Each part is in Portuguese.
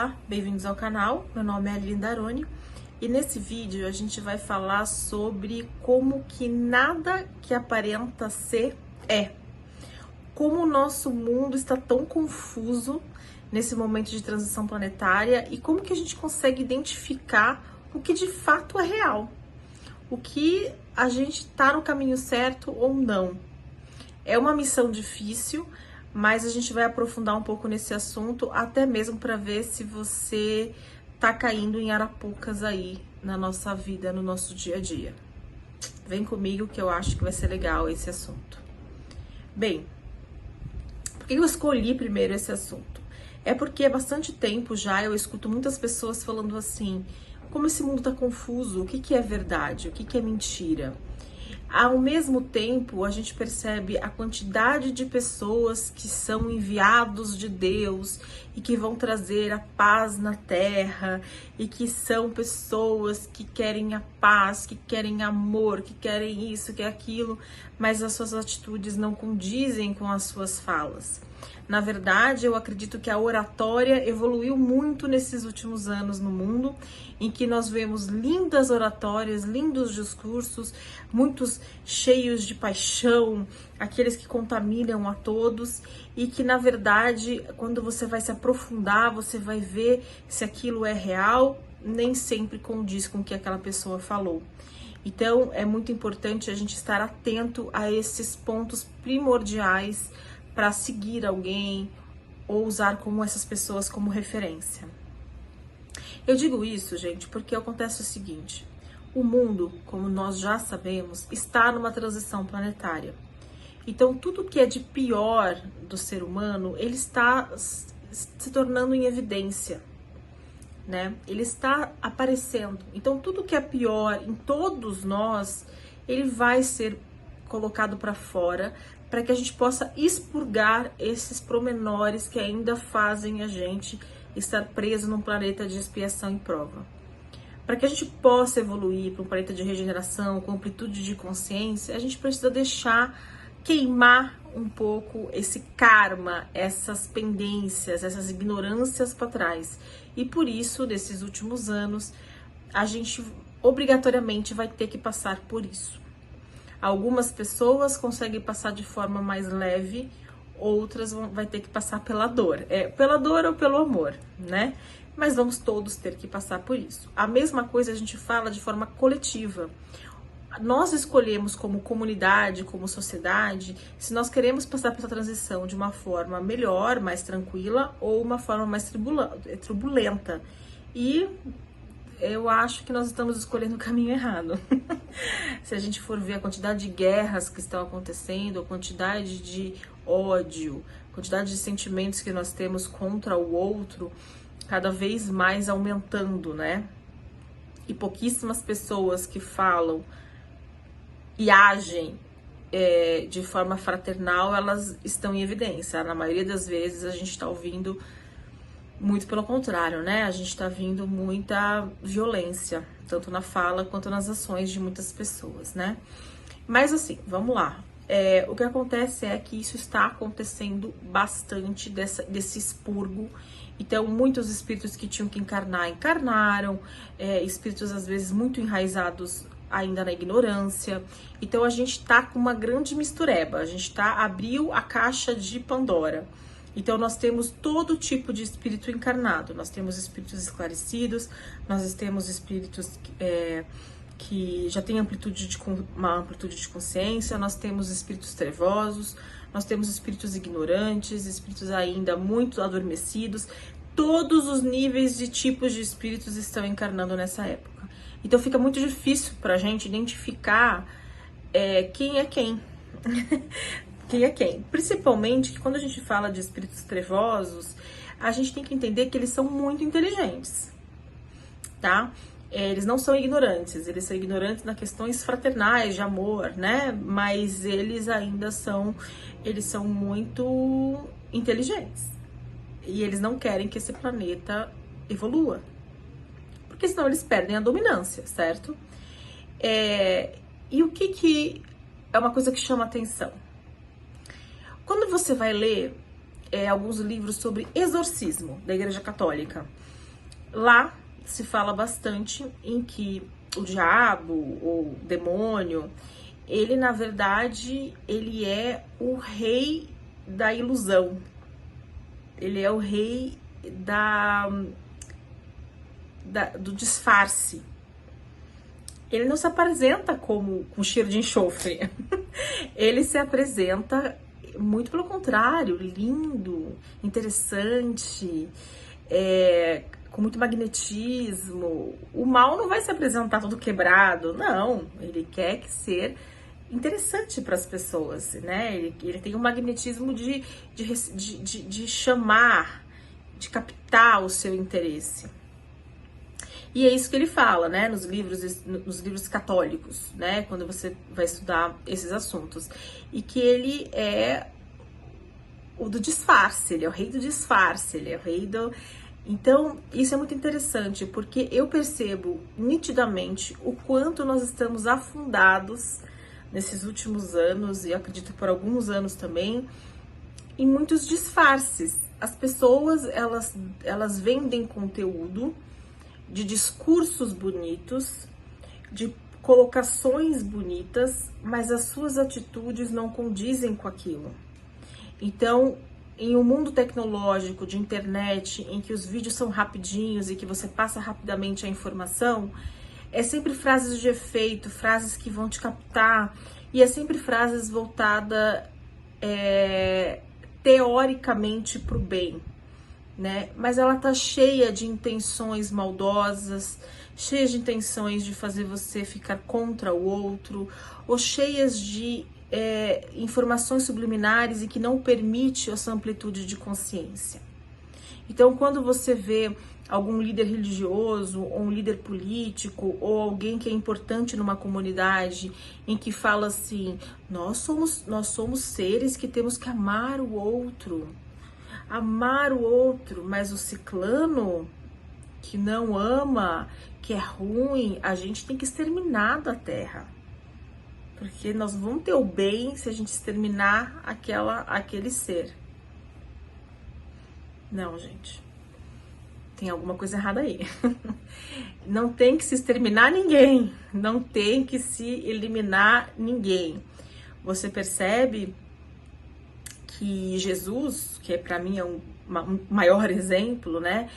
Olá, bem-vindos ao canal, meu nome é Aline Daroni e nesse vídeo a gente vai falar sobre como que nada que aparenta ser é. Como o nosso mundo está tão confuso nesse momento de transição planetária e como que a gente consegue identificar o que de fato é real. O que a gente está no caminho certo ou não. É uma missão difícil, mas a gente vai aprofundar um pouco nesse assunto, até mesmo para ver se você tá caindo em arapucas aí na nossa vida, no nosso dia a dia. Vem comigo que eu acho que vai ser legal esse assunto. Bem, por que eu escolhi primeiro esse assunto? É porque há bastante tempo já eu escuto muitas pessoas falando assim, como esse mundo tá confuso, o que que é verdade, o que que é mentira? Ao mesmo tempo, a gente percebe a quantidade de pessoas que são enviados de Deus e que vão trazer a paz na terra e que são pessoas que querem a paz, que querem amor, que querem isso, que aquilo, mas as suas atitudes não condizem com as suas falas. Na verdade, eu acredito que a oratória evoluiu muito nesses últimos anos no mundo, em que nós vemos lindas oratórias, lindos discursos, muitos cheios de paixão, aqueles que contaminam a todos, e que na verdade, quando você vai se aprofundar, você vai ver se aquilo é real, nem sempre condiz com o que aquela pessoa falou. Então, é muito importante a gente estar atento a esses pontos primordiais para seguir alguém ou usar como essas pessoas como referência. Eu digo isso, gente, porque acontece o seguinte: o mundo, como nós já sabemos, está numa transição planetária. Então, tudo que é de pior do ser humano, ele está se tornando em evidência, né? Ele está aparecendo. Então, tudo que é pior em todos nós, ele vai ser colocado para fora, para que a gente possa expurgar esses promenores que ainda fazem a gente estar preso num planeta de expiação e prova. Para que a gente possa evoluir para um planeta de regeneração, com amplitude de consciência, a gente precisa deixar queimar um pouco esse karma, essas pendências, essas ignorâncias para trás. E por isso, nesses últimos anos, a gente obrigatoriamente vai ter que passar por isso. Algumas pessoas conseguem passar de forma mais leve, outras vai ter que passar pela dor. Pela dor ou pelo amor, né? Mas vamos todos ter que passar por isso. A mesma coisa a gente fala de forma coletiva. Nós escolhemos como comunidade, como sociedade, se nós queremos passar por essa transição de uma forma melhor, mais tranquila, ou uma forma mais turbulenta. E eu acho que nós estamos escolhendo o caminho errado. Se a gente for ver a quantidade de guerras que estão acontecendo, a quantidade de ódio, a quantidade de sentimentos que nós temos contra o outro, cada vez mais aumentando, né? E pouquíssimas pessoas que falam e agem de forma fraternal, elas estão em evidência. Na maioria das vezes a gente está ouvindo muito pelo contrário, né? A gente tá vendo muita violência, tanto na fala quanto nas ações de muitas pessoas, né? Mas assim, vamos lá. O que acontece é que isso está acontecendo bastante desse expurgo. Então, muitos espíritos que tinham que encarnar, encarnaram. Espíritos, às vezes, muito enraizados ainda na ignorância. Então, a gente tá com uma grande mistureba. A gente abriu a caixa de Pandora. Então, nós temos todo tipo de espírito encarnado. Nós temos espíritos esclarecidos, nós temos espíritos que já têm uma amplitude de consciência, nós temos espíritos trevosos, nós temos espíritos ignorantes, espíritos ainda muito adormecidos. Todos os níveis de tipos de espíritos estão encarnando nessa época. Então, fica muito difícil para a gente identificar quem é quem. Quem é quem? Principalmente que quando a gente fala de espíritos trevosos, a gente tem que entender que eles são muito inteligentes, tá? Eles não são ignorantes, eles são ignorantes nas questões fraternais, de amor, né? Mas eles ainda são muito inteligentes. E eles não querem que esse planeta evolua. Porque senão eles perdem a dominância, certo? E o que é uma coisa que chama atenção? Quando você vai ler alguns livros sobre exorcismo da Igreja Católica. Lá se fala bastante em que o diabo ou o demônio, ele na verdade, ele é o rei da ilusão. Ele é o rei do disfarce. Ele não se apresenta como com cheiro de enxofre. Ele se apresenta, muito pelo contrário, lindo, interessante, com muito magnetismo. O mal não vai se apresentar todo quebrado, não. Ele quer ser interessante para as pessoas, né? Ele tem um magnetismo de chamar, de captar o seu interesse. E é isso que ele fala, né, nos livros católicos, né, quando você vai estudar esses assuntos. E que ele é o do disfarce, ele é o rei do disfarce, ele é o rei do... Então, isso é muito interessante, porque eu percebo nitidamente o quanto nós estamos afundados nesses últimos anos, e eu acredito por alguns anos também, em muitos disfarces. As pessoas, elas vendem conteúdo de discursos bonitos, de colocações bonitas, mas as suas atitudes não condizem com aquilo. Então, em um mundo tecnológico, de internet, em que os vídeos são rapidinhos e que você passa rapidamente a informação, é sempre frases de efeito, frases que vão te captar, e é sempre frases voltadas teoricamente para o bem, né? Mas ela tá cheia de intenções maldosas, cheia de intenções de fazer você ficar contra o outro, ou cheias de informações subliminares e que não permite essa amplitude de consciência. Então, quando você vê algum líder religioso, ou um líder político, ou alguém que é importante numa comunidade, em que fala assim, nós somos seres que temos que amar o outro, mas o ciclano que não ama, que é ruim, a gente tem que exterminar da terra. Porque nós vamos ter o bem se a gente exterminar aquele ser. Não, gente. Tem alguma coisa errada aí. Não tem que se exterminar ninguém. Não tem que se eliminar ninguém. Você percebe que Jesus, que para mim é um maior exemplo, né,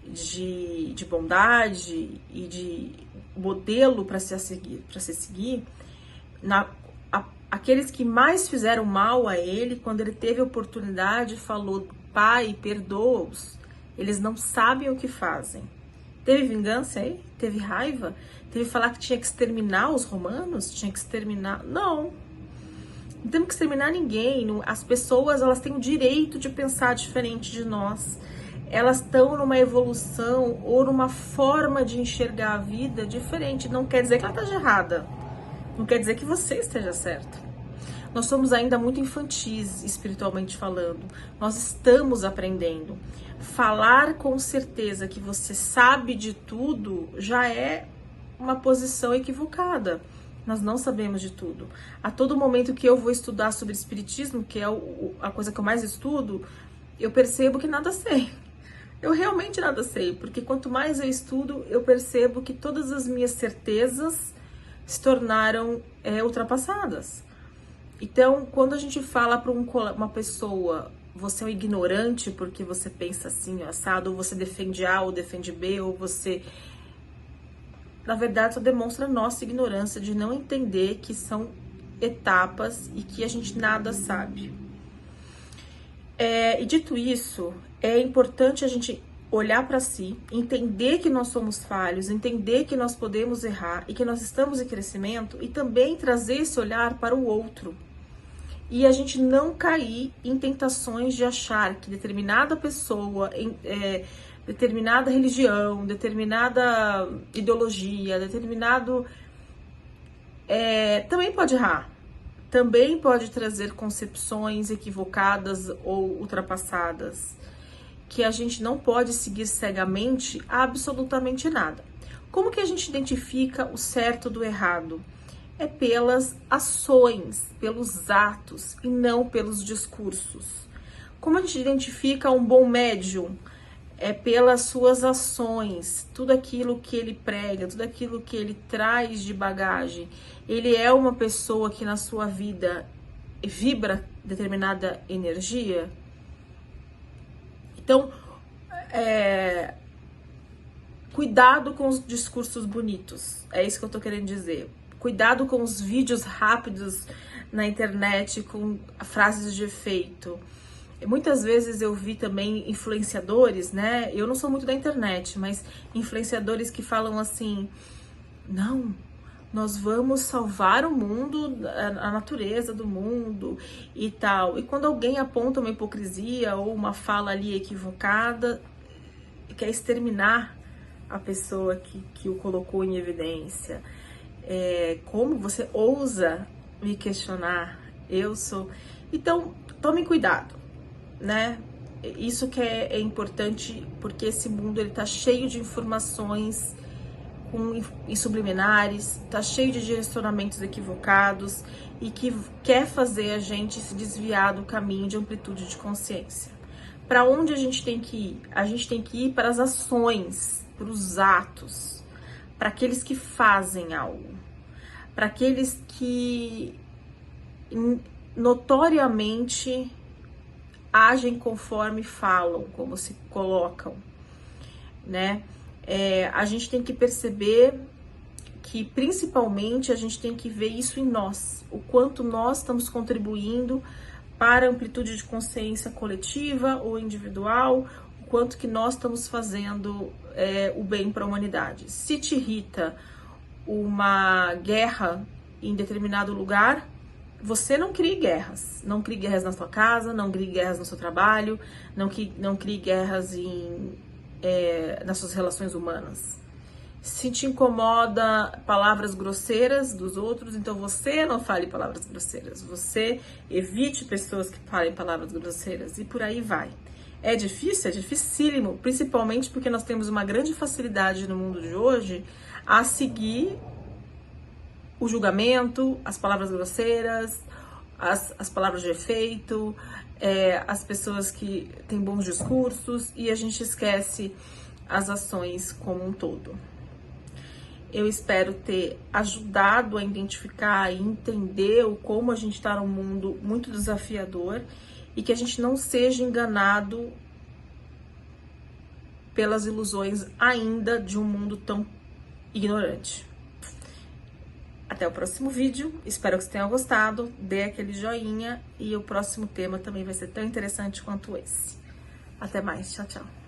de bondade e de modelo para se seguir, aqueles que mais fizeram mal a ele, quando ele teve a oportunidade, falou, Pai, perdoa-os, eles não sabem o que fazem. Teve vingança aí? Teve raiva? Teve falar que tinha que exterminar os romanos? Tinha que exterminar? Não. Não temos que exterminar ninguém. As pessoas, elas têm o direito de pensar diferente de nós. Elas estão numa evolução ou numa forma de enxergar a vida diferente. Não quer dizer que ela esteja errada. Não quer dizer que você esteja certo. Nós somos ainda muito infantis, espiritualmente falando. Nós estamos aprendendo. Falar com certeza que você sabe de tudo já é uma posição equivocada. Nós não sabemos de tudo. A todo momento que eu vou estudar sobre espiritismo, que é a coisa que eu mais estudo, eu percebo que nada sei. Eu realmente nada sei, porque quanto mais eu estudo, eu percebo que todas as minhas certezas se tornaram ultrapassadas. Então, quando a gente fala para uma pessoa, você é um ignorante porque você pensa assim, assado, ou você defende A ou defende B, ou você... Na verdade, só demonstra a nossa ignorância de não entender que são etapas e que a gente nada sabe. E dito isso, é importante a gente olhar para si, entender que nós somos falhos, entender que nós podemos errar e que nós estamos em crescimento, e também trazer esse olhar para o outro. E a gente não cair em tentações de achar que determinada pessoa, determinada religião, determinada ideologia, também pode errar. Também pode trazer concepções equivocadas ou ultrapassadas, que a gente não pode seguir cegamente absolutamente nada. Como que a gente identifica o certo do errado? É pelas ações, pelos atos e não pelos discursos. Como a gente identifica um bom médium? É pelas suas ações, tudo aquilo que ele prega, tudo aquilo que ele traz de bagagem. Ele é uma pessoa que na sua vida vibra determinada energia. Então, cuidado com os discursos bonitos, é isso que eu tô querendo dizer. Cuidado com os vídeos rápidos na internet, com frases de efeito. Muitas vezes eu vi também influenciadores, né? Eu não sou muito da internet, mas influenciadores que falam assim: não, nós vamos salvar o mundo, a natureza do mundo e tal. E quando alguém aponta uma hipocrisia ou uma fala ali equivocada, quer exterminar a pessoa que o colocou em evidência. Como você ousa me questionar? Eu sou... Então, tome cuidado, né? Isso que é importante, porque esse mundo ele tá cheio de informações e subliminares, tá cheio de direcionamentos equivocados e que quer fazer a gente se desviar do caminho de amplitude de consciência. Para onde a gente tem que ir? A gente tem que ir para as ações, para os atos, para aqueles que fazem algo, para aqueles que notoriamente agem conforme falam, como se colocam, né? A gente tem que perceber que, principalmente, a gente tem que ver isso em nós, o quanto nós estamos contribuindo para a amplitude de consciência coletiva ou individual, o quanto que nós estamos fazendo o bem para a humanidade. Se te irrita uma guerra em determinado lugar, você não crie guerras. Não crie guerras na sua casa, não crie guerras no seu trabalho, não crie guerras nas suas relações humanas. Se te incomoda palavras grosseiras dos outros, então você não fale palavras grosseiras. Você evite pessoas que falem palavras grosseiras e por aí vai. É difícil? É dificílimo, principalmente porque nós temos uma grande facilidade no mundo de hoje a seguir o julgamento, as palavras grosseiras, as palavras de efeito, as pessoas que têm bons discursos, e a gente esquece as ações como um todo. Eu espero ter ajudado a identificar e entender como a gente está num mundo muito desafiador e que a gente não seja enganado pelas ilusões ainda de um mundo tão ignorante. Até o próximo vídeo, espero que você tenha gostado, dê aquele joinha e o próximo tema também vai ser tão interessante quanto esse. Até mais, tchau, tchau.